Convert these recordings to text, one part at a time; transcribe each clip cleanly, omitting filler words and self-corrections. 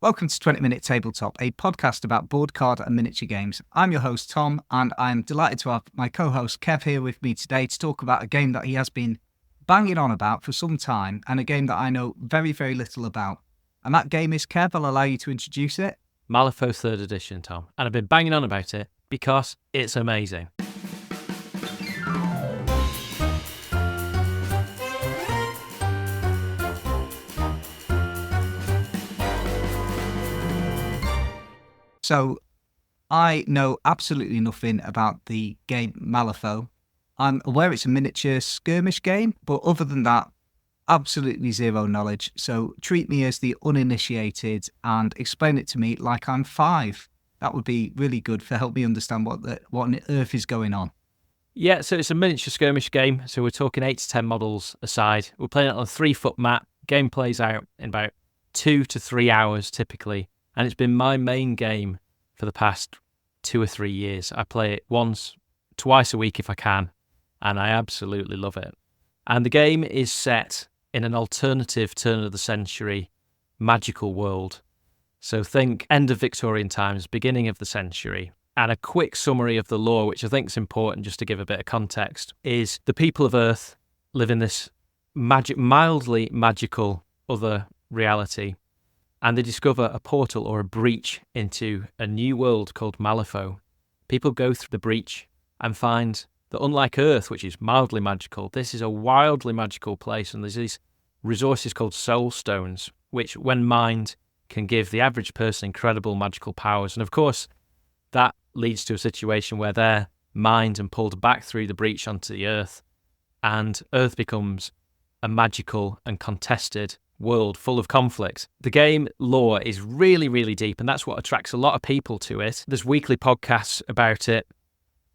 Welcome to 20 Minute Tabletop, a podcast about board, card and miniature games. I'm your host, Tom, and I'm delighted to have my co-host, Kev, here with me today to talk about a game that he has been banging on about for some time and a game that I know very, very little about. And that game is, Kev, I'll allow you to introduce it. Malifaux 3rd edition, Tom. And I've been banging on about it because it's amazing. So, I know absolutely nothing about the game Malifaux. I'm aware it's a miniature skirmish game, but other than that, absolutely zero knowledge. So treat me as the uninitiated and explain it to me like I'm 5. That would be really good for help me understand what on earth is going on. Yeah, so it's a miniature skirmish game. So we're talking 8 to 10 models aside. We're playing it on a 3-foot map. Game plays out in about 2 to 3 hours typically. And it's been my main game for the past 2 or 3 years. I play it twice a week if I can, and I absolutely love it. And the game is set in an alternative turn of the century magical world. So think end of Victorian times, beginning of the century. And a quick summary of the lore, which I think is important just to give a bit of context, is the people of Earth live in this mildly magical other reality. And they discover a portal or a breach into a new world called Malifaux. People go through the breach and find that unlike Earth, which is mildly magical, this is a wildly magical place, and there's these resources called soul stones, which when mined can give the average person incredible magical powers. And of course, that leads to a situation where they're mined and pulled back through the breach onto the Earth, and Earth becomes a magical and contested world full of conflict. The game lore is really, really deep, and that's what attracts a lot of people to it. There's weekly podcasts about it.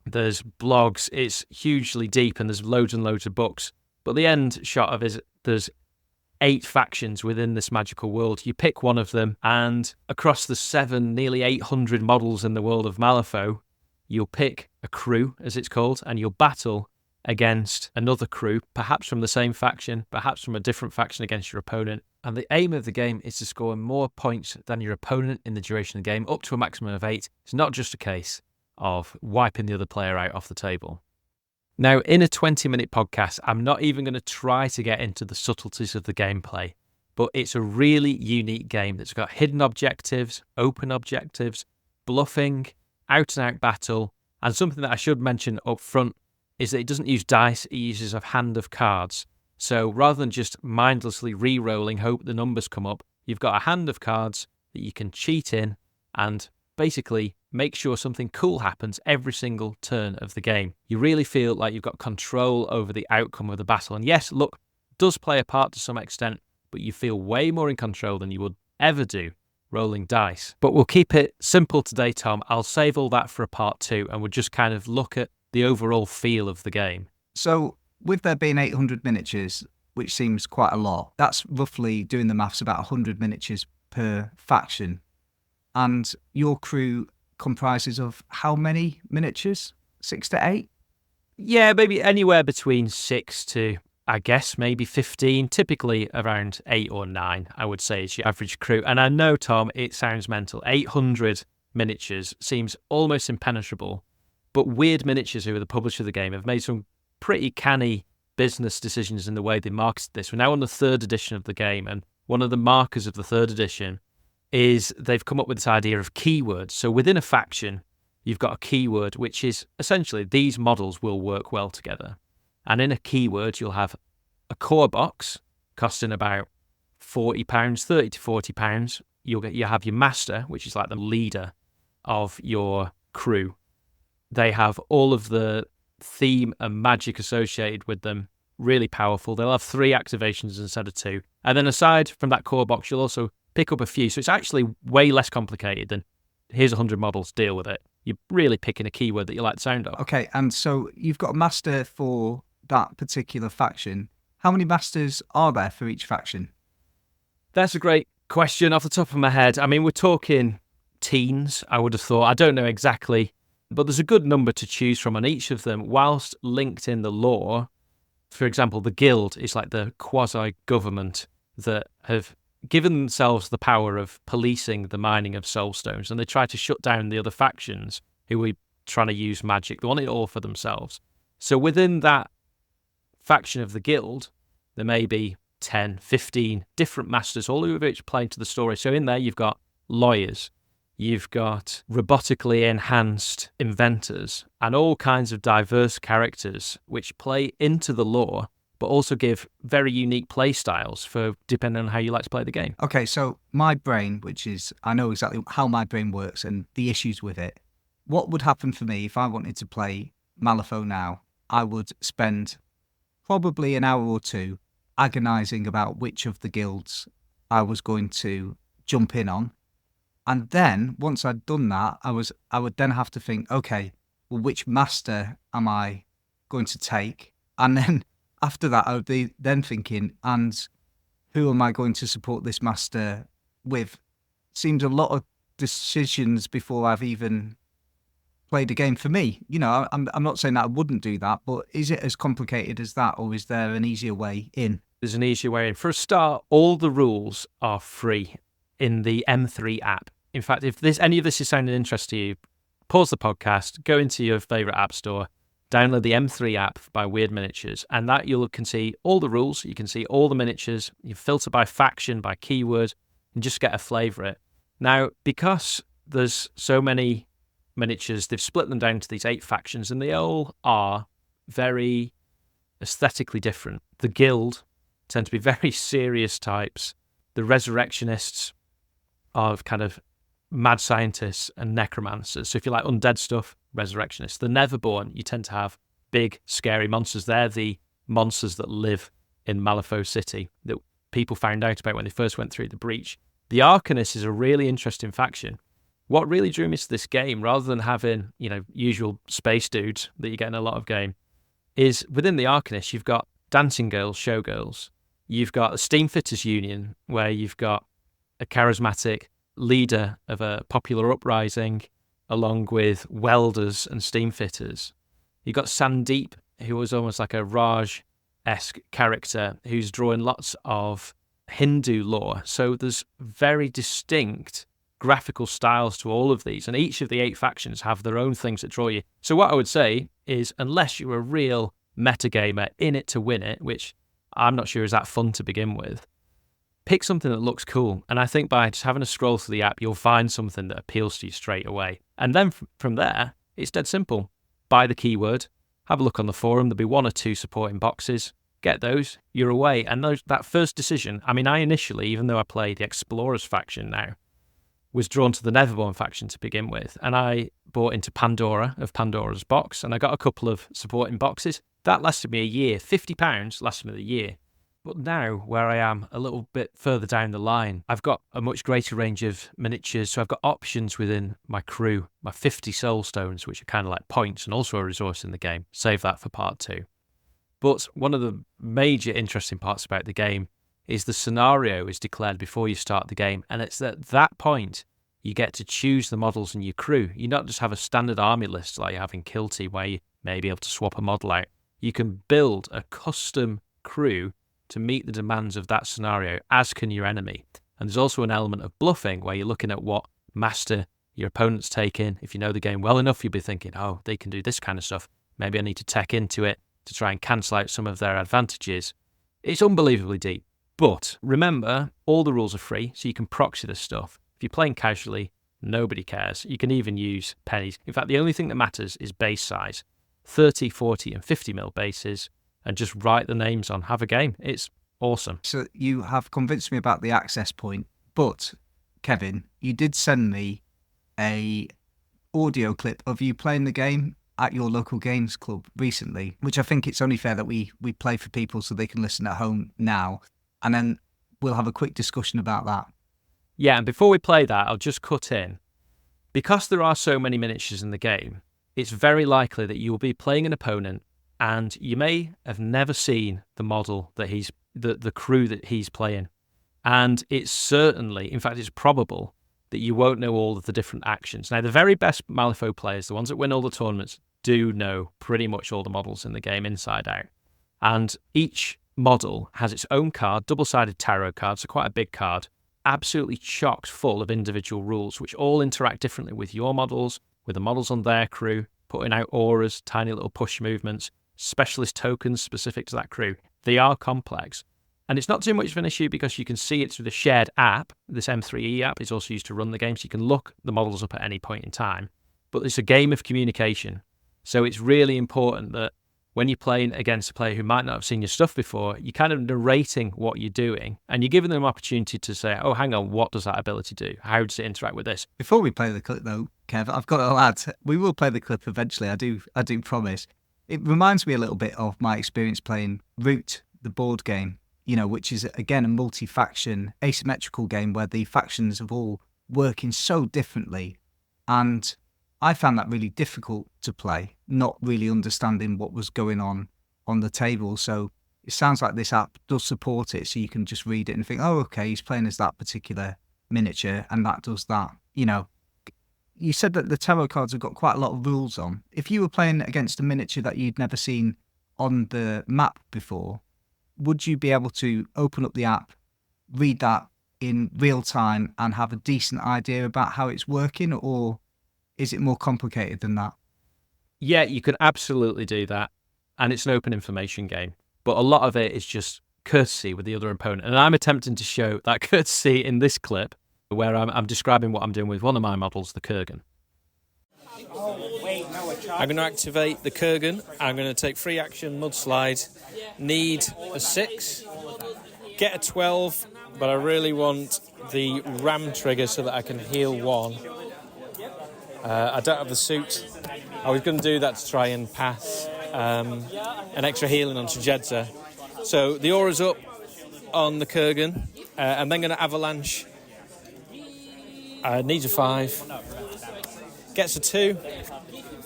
There's blogs. It's hugely deep, and there's loads and loads of books. But the end shot of it is there's 8 factions within this magical world. You pick one of them, and across the nearly 800 models in the world of Malifaux, you'll pick a crew, as it's called, and you'll battle against another crew, perhaps from the same faction, perhaps from a different faction against your opponent. And the aim of the game is to score more points than your opponent in the duration of the game, up to a maximum of 8. It's not just a case of wiping the other player out off the table. Now, in a 20-minute podcast, I'm not even going to try to get into the subtleties of the gameplay, but it's a really unique game that's got hidden objectives, open objectives, bluffing, out-and-out battle, and something that I should mention up front is that it doesn't use dice, it uses a hand of cards. So rather than just mindlessly re-rolling, hope the numbers come up, you've got a hand of cards that you can cheat in and basically make sure something cool happens every single turn of the game. You really feel like you've got control over the outcome of the battle. And yes, luck does play a part to some extent, but you feel way more in control than you would ever do rolling dice. But we'll keep it simple today, Tom. I'll save all that for a part 2, and we'll just kind of look at the overall feel of the game. So, with there being 800 miniatures, which seems quite a lot, that's roughly, doing the maths, about 100 miniatures per faction. And your crew comprises of how many miniatures? 6 to 8? Yeah, maybe anywhere between 6 to, I guess, maybe 15. Typically around 8 or 9, I would say, is your average crew. And I know, Tom, it sounds mental. 800 miniatures seems almost impenetrable. But Weird Miniatures, who are the publisher of the game, have made some pretty canny business decisions in the way they marketed this. We're now on the 3rd edition of the game, and one of the markers of the 3rd edition is they've come up with this idea of keywords. So within a faction, you've got a keyword, which is essentially these models will work well together. And in a keyword, you'll have a core box costing about £40, £30 to £40. You have your master, which is like the leader of your crew. They have all of the theme and magic associated with them, really powerful. They'll have 3 activations instead of 2. And then aside from that core box, you'll also pick up a few. So it's actually way less complicated than here's 100 models, deal with it. You're really picking a keyword that you like the sound of. Okay, and so you've got a master for that particular faction. How many masters are there for each faction? That's a great question off the top of my head. I mean, we're talking teens, I would have thought. I don't know exactly. But there's a good number to choose from on each of them, whilst linked in the lore. For example, the guild is like the quasi-government that have given themselves the power of policing the mining of soul stones, and they try to shut down the other factions who were trying to use magic. They want it all for themselves. So within that faction of the guild, there may be 10, 15 different masters, all of which play into the story. So in there, you've got lawyers, you've got robotically enhanced inventors, and all kinds of diverse characters which play into the lore, but also give very unique play styles for depending on how you like to play the game. Okay, so my brain, which is, I know exactly how my brain works and the issues with it. What would happen for me if I wanted to play Malifaux now? I would spend probably an hour or two agonizing about which of the guilds I was going to jump in on. And then once I'd done that, I would then have to think, okay, well, which master am I going to take? And then after that, I would be then thinking, and who am I going to support this master with? Seems a lot of decisions before I've even played a game for me. You know, I'm not saying that I wouldn't do that, but is it as complicated as that, or is there an easier way in? There's an easier way in. For a start, all the rules are free in the M3 app. In fact, if any of this is sounding interest to you, pause the podcast, go into your favourite app store, download the M3 app by Weird Miniatures, and that you can see all the rules, you can see all the miniatures, you filter by faction, by keyword, and just get a flavour of it. Now, because there's so many miniatures, they've split them down to these 8 factions, and they all are very aesthetically different. The guild tend to be very serious types. The resurrectionists are kind of mad scientists and necromancers. So if you like undead stuff, resurrectionists. The Neverborn, you tend to have big, scary monsters. They're the monsters that live in Malifaux City that people found out about when they first went through the breach. The Arcanists is a really interesting faction. What really drew me to this game, rather than having, usual space dudes that you get in a lot of game, is within the Arcanists, you've got dancing girls, showgirls. You've got a Steamfitters Union, where you've got a charismatic leader of a popular uprising, along with welders and steamfitters. You've got Sandeep, who was almost like a Raj-esque character who's drawing lots of Hindu lore. So there's very distinct graphical styles to all of these, and each of the 8 factions have their own things that draw you. So what I would say is, unless you're a real metagamer in it to win it, which I'm not sure is that fun to begin with, pick something that looks cool. And I think by just having a scroll through the app, you'll find something that appeals to you straight away. And then from there, it's dead simple. Buy the keyword, have a look on the forum. There'll be 1 or 2 supporting boxes. Get those, you're away. And that first decision, I initially, even though I play the Explorers faction now, was drawn to the Neverborn faction to begin with. And I bought into Pandora of Pandora's Box, and I got a couple of supporting boxes. That lasted me a year. £50 lasted me the year. But now, where I am a little bit further down the line, I've got a much greater range of miniatures, so I've got options within my crew, my 50 soul stones, which are kind of like points and also a resource in the game. Save that for part 2. But one of the major interesting parts about the game is the scenario is declared before you start the game, and it's at that point you get to choose the models in your crew. You not just have a standard army list like you have in Kill Team, where you may be able to swap a model out. You can build a custom crew to meet the demands of that scenario, as can your enemy. And there's also an element of bluffing, where you're looking at what master your opponent's taking. If you know the game well enough, you'll be thinking, oh, they can do this kind of stuff. Maybe I need to tech into it to try and cancel out some of their advantages. It's unbelievably deep. But remember, all the rules are free, so you can proxy this stuff. If you're playing casually, nobody cares. You can even use pennies. In fact, the only thing that matters is base size. 30, 40 and 50 mil bases, and just write the names on. Have a game. It's awesome. So you have convinced me about the access point, but Kevin, you did send me a audio clip of you playing the game at your local games club recently, which I think it's only fair that we play for people so they can listen at home now, and then we'll have a quick discussion about that. Yeah, and before we play that, I'll just cut in. Because there are so many miniatures in the game, it's very likely that you will be playing an opponent and you may have never seen the model that the crew that he's playing. And it's certainly, in fact, it's probable that you won't know all of the different actions. Now, the very best Malifaux players, the ones that win all the tournaments, do know pretty much all the models in the game inside out. And each model has its own card, double-sided tarot card, so quite a big card, absolutely chocked full of individual rules, which all interact differently with your models, with the models on their crew, putting out auras, tiny little push movements, specialist tokens specific to that crew. They are complex. And it's not too much of an issue because you can see it through the shared app. This M3E app is also used to run the game, so you can look the models up at any point in time. But it's a game of communication. So it's really important that when you're playing against a player who might not have seen your stuff before, you're kind of narrating what you're doing, and you're giving them an opportunity to say, oh, hang on, what does that ability do? How does it interact with this? Before we play the clip, though, Kev, I've got to add, we will play the clip eventually, I do promise. It reminds me a little bit of my experience playing Root, the board game, which is, again, a multi-faction asymmetrical game where the factions are all working so differently. And I found that really difficult to play, not really understanding what was going on the table. So it sounds like this app does support it, so you can just read it and think, oh, okay, he's playing as that particular miniature and that does that. You said that the tarot cards have got quite a lot of rules on. If you were playing against a miniature that you'd never seen on the map before, would you be able to open up the app, read that in real time and have a decent idea about how it's working, or is it more complicated than that? Yeah, you can absolutely do that. And it's an open information game. But a lot of it is just courtesy with the other opponent. And I'm attempting to show that courtesy in this clip where I'm describing what I'm doing with one of my models, the Kurgan. I'm going to activate the Kurgan. I'm going to take free action, mudslide, need a 6, get a 12, but I really want the ram trigger so that I can heal 1. I don't have the suit. I was going to do that to try and pass an extra healing onto Jedza. So the aura's up on the Kurgan. I'm then going to avalanche. Needs a 5. Gets a 2.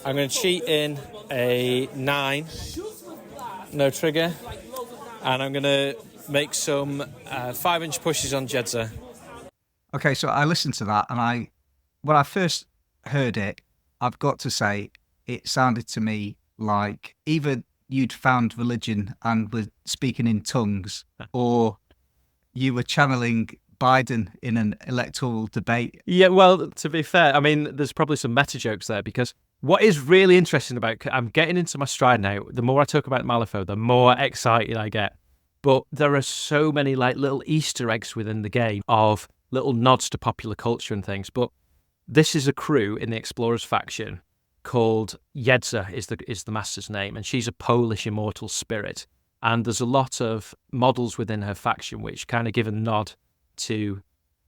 I'm going to cheat in a 9. No trigger. And I'm going to make some 5-inch pushes on Jedza. Okay, so I listened to that, and when I first heard it, I've got to say, it sounded to me like either you'd found religion and were speaking in tongues, or you were channeling Biden in an electoral debate. Yeah, well, to be fair, I mean, there's probably some meta jokes there, because what is really interesting about, I'm getting into my stride now, the more I talk about Malifaux, the more excited I get. But there are so many like little Easter eggs within the game of little nods to popular culture and things. But this is a crew in the Explorers faction called Jedza is the master's name, and she's a Polish immortal spirit. And there's a lot of models within her faction which kind of give a nod to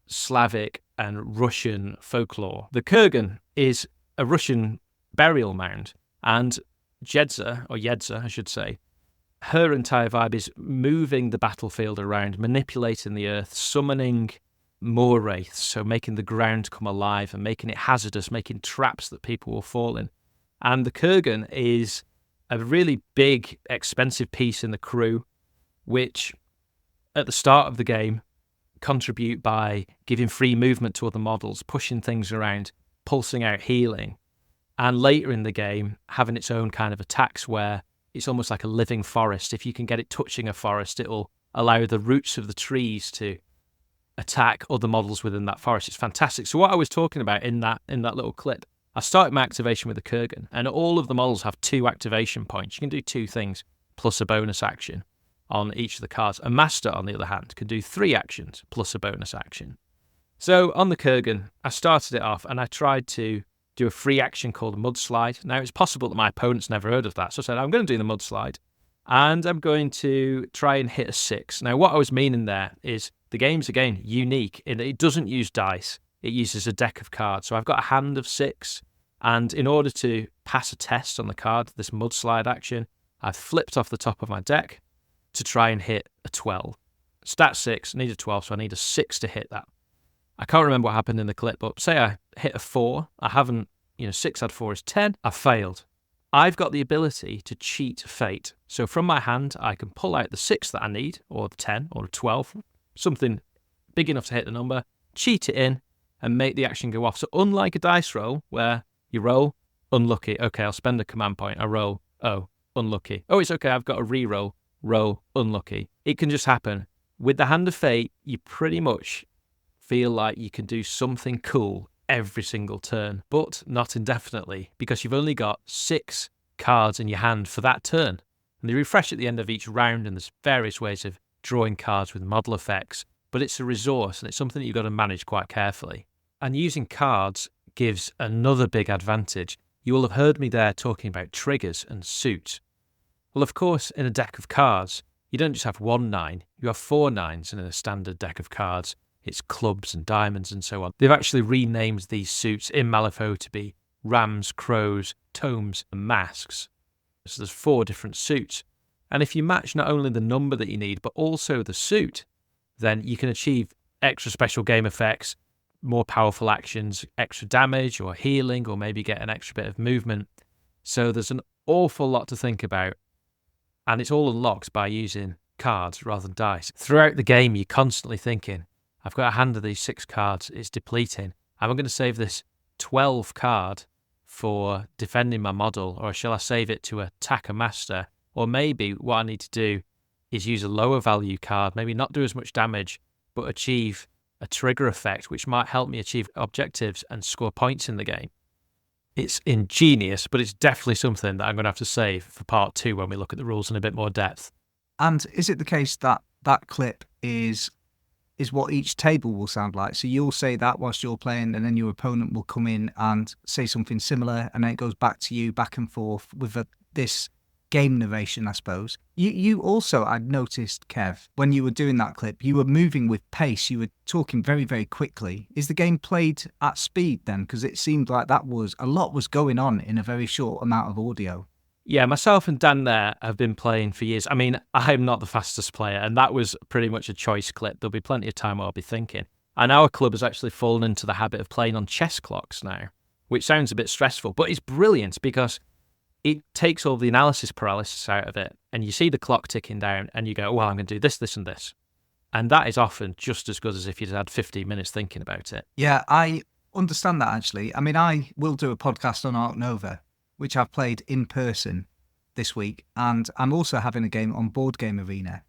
Slavic and Russian folklore. The Kurgan is a Russian burial mound, and Jedza, or Jedza, I should say, her entire vibe is moving the battlefield around, manipulating the earth, summoning moor wraiths, so making the ground come alive and making it hazardous, making traps that people will fall in. And the Kurgan is a really big, expensive piece in the crew, which at the start of the game contribute by giving free movement to other models, pushing things around, pulsing out healing, and later in the game having its own kind of attacks where it's almost like a living forest. If you can get it touching a forest, it'll allow the roots of the trees to attack other models within that forest. It's fantastic. So what I was talking about in that little clip, I started my activation with the Kurgan, and all of the models have 2 activation points. You can do 2 things plus a bonus action on each of the cards. A master, on the other hand, can do 3 actions plus a bonus action. So on the Kurgan, I started it off and I tried to do a free action called Mudslide. Now, it's possible that my opponent's never heard of that, so I said, I'm going to do the Mudslide, and I'm going to try and hit a 6. Now, what I was meaning there is the game's, again, unique in that it doesn't use dice. It uses a deck of cards. So I've got a hand of 6, and in order to pass a test on the card, this Mudslide action, I've flipped off the top of my deck to try and hit a 12. Stat 6, I need a 12, so I need a 6 to hit that. I can't remember what happened in the clip, but say I hit a 4, I haven't, 6 add 4 is 10, I've failed. I've got the ability to cheat fate. So from my hand, I can pull out the 6 that I need, or the 10, or the 12, something big enough to hit the number, cheat it in, and make the action go off. So unlike a dice roll, where you roll, unlucky, okay, I'll spend a command point, I roll, oh, unlucky. Oh, it's okay, I've got a re-roll, roll, unlucky. It can just happen. With the Hand of Fate, you pretty much feel like you can do something cool every single turn, but not indefinitely, because you've only got 6 cards in your hand for that turn. And they refresh at the end of each round, and there's various ways of drawing cards with model effects, but it's a resource and it's something that you've got to manage quite carefully. And using cards gives another big advantage. You will have heard me there talking about triggers and suits. Well, of course, in a deck of cards, you don't just have 1 9, you have 4 9s in a standard deck of cards. It's clubs and diamonds and so on. They've actually renamed these suits in Malifaux to be rams, crows, tomes, and masks. So there's 4 different suits. And if you match not only the number that you need, but also the suit, then you can achieve extra special game effects, more powerful actions, extra damage or healing, or maybe get an extra bit of movement. So there's an awful lot to think about. And it's all unlocked by using cards rather than dice. Throughout the game, you're constantly thinking, I've got a hand of these 6 cards, it's depleting. Am I going to save this 12 card for defending my model, or shall I save it to attack a master? Or maybe what I need to do is use a lower value card, maybe not do as much damage, but achieve a trigger effect, which might help me achieve objectives and score points in the game. It's ingenious, but it's definitely something that I'm going to have to save for part 2 when we look at the rules in a bit more depth. And is it the case that that clip is what each table will sound like? So you'll say that whilst you're playing, and then your opponent will come in and say something similar, and then it goes back to you, back and forth with this game narration, I suppose. You also, I'd noticed, Kev, when you were doing that clip, you were moving with pace. You were talking very, very quickly. Is the game played at speed then? Because it seemed like a lot was going on in a very short amount of audio. Yeah, myself and Dan there have been playing for years. I mean, I'm not the fastest player, and that was pretty much a choice clip. There'll be plenty of time where I'll be thinking. And our club has actually fallen into the habit of playing on chess clocks now, which sounds a bit stressful, but it's brilliant because it takes all the analysis paralysis out of it, and you see the clock ticking down, and you go, well, I'm going to do this, this, and this. And that is often just as good as if you'd had 15 minutes thinking about it. Yeah, I understand that, actually. I mean, I will do a podcast on Arc Nova, which I've played in person this week, and I'm also having a game on Board Game Arena.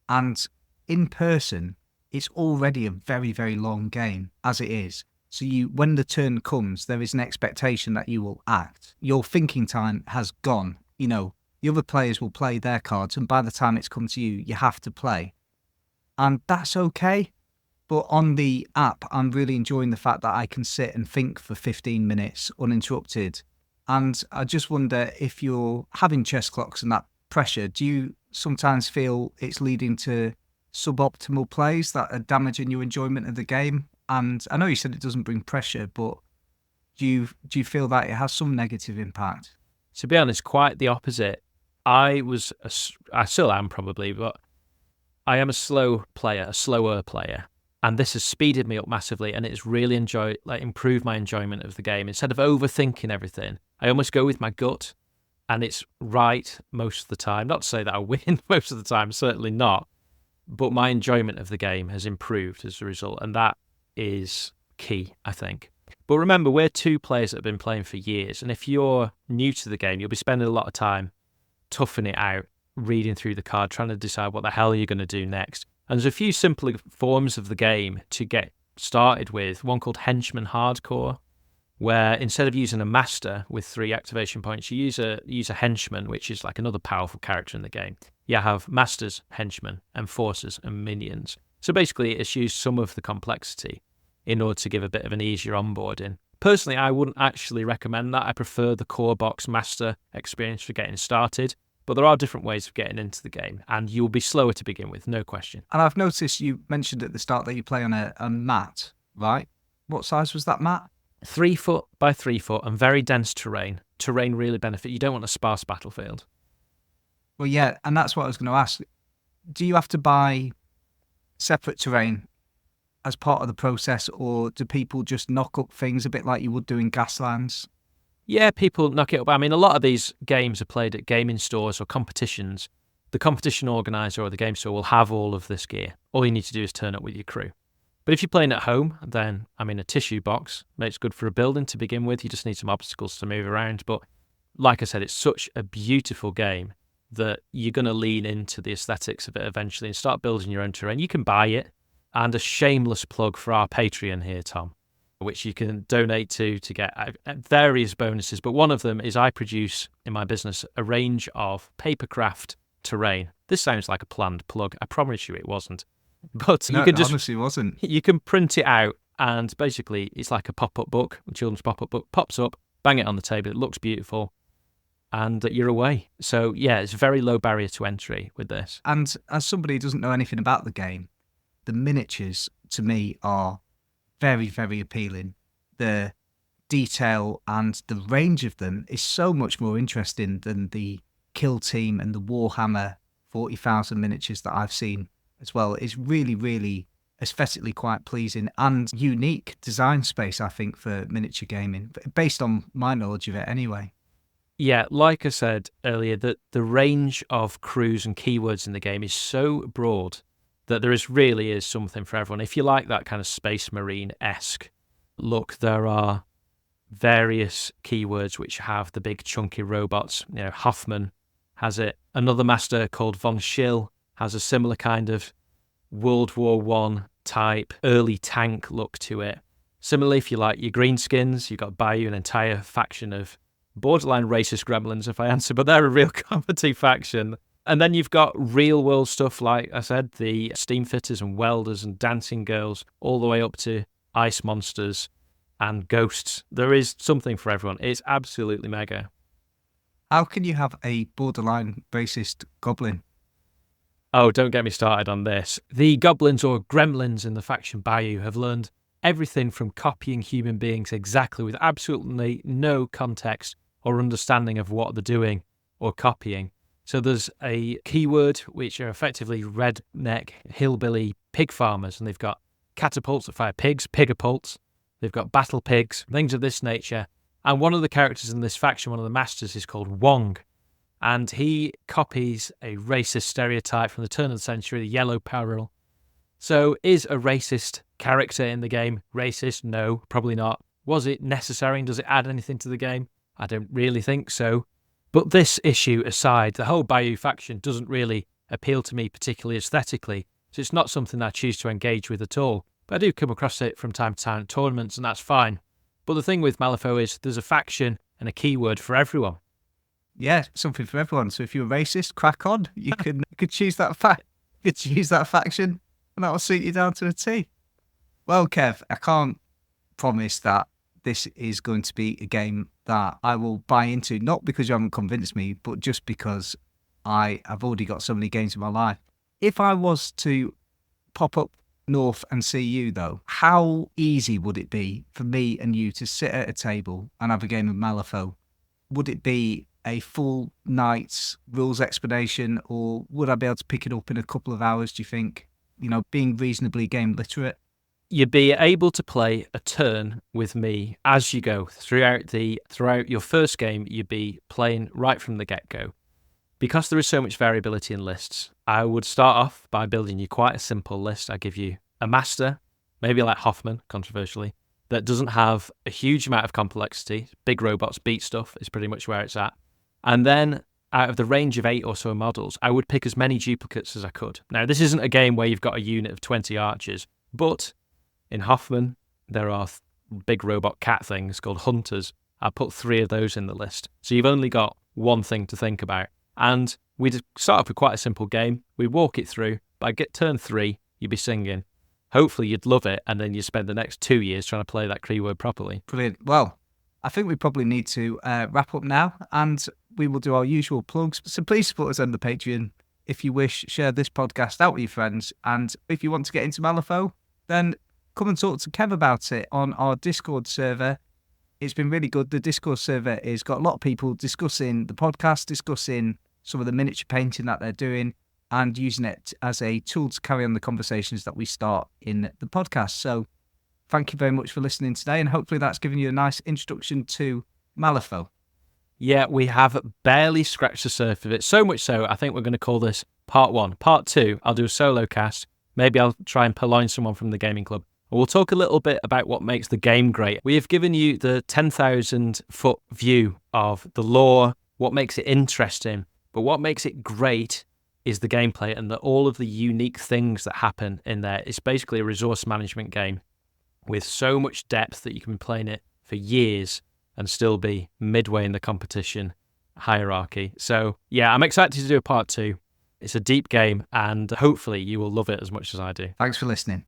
And in person, it's already a very, very long game, as it is. So when the turn comes, there is an expectation that you will act. Your thinking time has gone. You know, the other players will play their cards, and by the time it's come to you, you have to play. And that's okay. But on the app, I'm really enjoying the fact that I can sit and think for 15 minutes uninterrupted. And I just wonder, if you're having chess clocks and that pressure, do you sometimes feel it's leading to suboptimal plays that are damaging your enjoyment of the game? And I know you said it doesn't bring pressure, but do you feel that it has some negative impact? To be honest, quite the opposite. I still am probably, but I am a slower player. And this has speeded me up massively, and it's really improved my enjoyment of the game. Instead of overthinking everything, I almost go with my gut, and it's right most of the time. Not to say that I win most of the time, certainly not, but my enjoyment of the game has improved as a result, and that is key, I think. But remember, we're 2 players that have been playing for years, and if you're new to the game, you'll be spending a lot of time toughing it out, reading through the card, trying to decide what the hell you're going to do next. And there's a few simpler forms of the game to get started with, one called Henchman Hardcore, where instead of using a master with 3 activation points, you use a henchman, which is like another powerful character in the game. You have masters, henchmen, enforcers, and minions. So basically, it's used some of the complexity in order to give a bit of an easier onboarding. Personally, I wouldn't actually recommend that. I prefer the core box master experience for getting started. But there are different ways of getting into the game, and you'll be slower to begin with, no question. And I've noticed you mentioned at the start that you play on a mat, right? What size was that mat? 3 foot by 3 foot, and very dense terrain. Terrain really benefit. You don't want a sparse battlefield. Well, yeah, and that's what I was going to ask. Do you have to buy separate terrain as part of the process, or do people just knock up things a bit like you would do in Gaslands? Yeah, people knock it up. I mean, a lot of these games are played at gaming stores or competitions. The competition organizer or the game store will have all of this gear. All you need to do is turn up with your crew. But if you're playing at home, then, I mean, a tissue box makes good for a building to begin with. You just need some obstacles to move around. But like I said, it's such a beautiful game that you're going to lean into the aesthetics of it eventually and start building your own terrain. You can buy it. And a shameless plug for our Patreon here, Tom, which you can donate to get various bonuses. But one of them is I produce in my business a range of papercraft terrain. This sounds like a planned plug. I promise you it wasn't. But No, you can it honestly wasn't. You can print it out, and basically it's like a pop-up book, a children's pop-up book, pops up, bang it on the table, it looks beautiful, and you're away. So yeah, it's a very low barrier to entry with this. And as somebody who doesn't know anything about the game, the miniatures to me are very, very appealing. The detail and the range of them is so much more interesting than the Kill Team and the Warhammer 40,000 miniatures that I've seen as well. It's really, really aesthetically quite pleasing and unique design space, I think, for miniature gaming, based on my knowledge of it anyway. Yeah, like I said earlier, that the range of crews and keywords in the game is so broad that really is something for everyone. If you like that kind of Space Marine-esque look, there are various keywords which have the big chunky robots. You know, Hoffman has it. Another master called Von Schill has a similar kind of World War One type early tank look to it. Similarly, if you like your greenskins, you've got Bayou, an entire faction of borderline racist gremlins, if I answer, but they're a real comedy faction. And then you've got real world stuff, like I said, the steam fitters and welders and dancing girls, all the way up to ice monsters and ghosts. There is something for everyone. It's absolutely mega. How can you have a borderline racist goblin? Oh, don't get me started on this. The goblins or gremlins in the faction Bayou have learned everything from copying human beings exactly with absolutely no context or understanding of what they're doing or copying. So there's a keyword which are effectively redneck hillbilly pig farmers, and they've got catapults that fire pigs, pigapults. They've got battle pigs, things of this nature. And one of the characters in this faction, one of the masters, is called Wong. And he copies a racist stereotype from the turn of the century, the Yellow Peril. So is a racist character in the game racist? No, probably not. Was it necessary and does it add anything to the game? I don't really think so. But this issue aside, the whole Bayou faction doesn't really appeal to me particularly aesthetically, so it's not something I choose to engage with at all. But I do come across it from time to time at tournaments, and that's fine. But the thing with Malifaux is there's a faction and a keyword for everyone. Yeah, something for everyone. So if you're a racist, crack on. You could choose that faction, and that will suit you down to a T. Well, Kev, I can't promise that this is going to be a game that I will buy into, not because you haven't convinced me, but just because I have already got so many games in my life. If I was to pop up north and see you, though, how easy would it be for me and you to sit at a table and have a game of Malifaux? Would it be a full night's rules explanation, or would I be able to pick it up in a couple of hours, do you think? You know, being reasonably game literate. You'd be able to play a turn with me as you go throughout your first game. You'd be playing right from the get-go. Because there is so much variability in lists, I would start off by building you quite a simple list. I give you a master, maybe like Hoffman, controversially, that doesn't have a huge amount of complexity. Big robots beat stuff is pretty much where it's at. And then out of the range of 8 or so models, I would pick as many duplicates as I could. Now, this isn't a game where you've got a unit of 20 archers, but in Hoffman, there are big robot cat things called hunters. I put 3 of those in the list. So you've only got one thing to think about. And we'd start off with quite a simple game. We'd walk it through. By turn 3, you'd be singing. Hopefully you'd love it, and then you spend the next 2 years trying to play that keyword properly. Brilliant. Well, I think we probably need to wrap up now, and we will do our usual plugs. So please support us on the Patreon. If you wish, share this podcast out with your friends. And if you want to get into Malifaux, then come and talk to Kev about it on our Discord server. It's been really good. The Discord server has got a lot of people discussing the podcast, discussing some of the miniature painting that they're doing, and using it as a tool to carry on the conversations that we start in the podcast. So thank you very much for listening today, and hopefully that's given you a nice introduction to Malifaux. Yeah, we have barely scratched the surface of it. So much so, I think we're going to call this part 1. Part 2, I'll do a solo cast. Maybe I'll try and purloin someone from the gaming club. We'll talk a little bit about what makes the game great. We have given you the 10,000 foot view of the lore, what makes it interesting, but what makes it great is the gameplay and all of the unique things that happen in there. It's basically a resource management game with so much depth that you can be playing it for years and still be midway in the competition hierarchy. So yeah, I'm excited to do a part 2. It's a deep game, and hopefully you will love it as much as I do. Thanks for listening.